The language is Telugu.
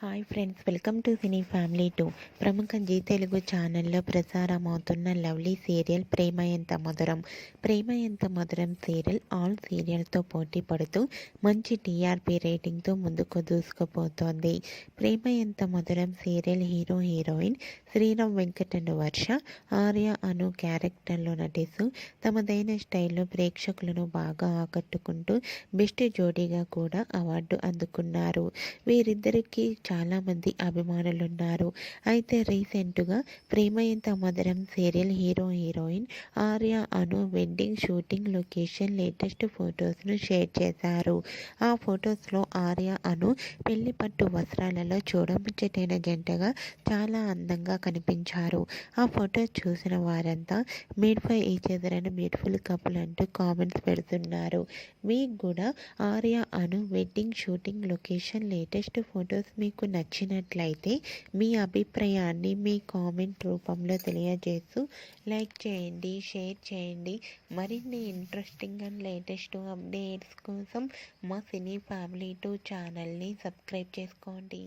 Hi friends, welcome to cine family 2. ప్రముఖ జీ తెలుగు ఛానల్లో ప్రసారమవుతున్న లవ్లీ సీరియల్ ప్రేమ ఎంత మధురం. ప్రేమ ఎంత మధురం సీరియల్ ఆల్ సీరియల్తో పోటీ పడుతూ మంచి టీఆర్పీ రేటింగ్తో ముందుకు దూసుకుపోతోంది. Prema Entha Madhuram serial hero heroine Sriram Venkat and Varsha, Arya Anu క్యారెక్టర్లో నటిస్తూ తమదైన స్టైల్లో ప్రేక్షకులను బాగా ఆకట్టుకుంటూ బెస్ట్ జోడీగా కూడా అవార్డు అందుకున్నారు. వీరిద్దరికీ చాలామంది అభిమానులున్నారు. అయితే రీసెంట్గా Prema Entha Madhuram serial hero heroine Arya Anu wedding shooting location latest ఫొటోస్ను షేర్ చేశారు. ఆ ఫొటోస్లో ఆర్య అను పెళ్లి పట్టు వస్త్రాలలో చూడముచ్చటైన జంటగా చాలా అందంగా కనిపించారు. ఆ ఫొటోస్ చూసిన వారంతా made for each other and beautiful couple అంటూ కామెంట్స్ పెడుతున్నారు. మీకు కూడా Arya Anu wedding shooting location latest photos మీకు నచ్చినట్లయితే మీ అభిప్రాయాన్ని మీ కామెంట్ రూపంలో తెలియజేస్తూ లైక్ చేయండి, షేర్ చేయండి. మరిన్ని ఇంట్రెస్టింగ్ అండ్ లేటెస్ట్ అప్డేట్స్ కోసం మా సినీ ఫ్యామిలీ 2 ఛానల్ని సబ్స్క్రైబ్ చేసుకోండి.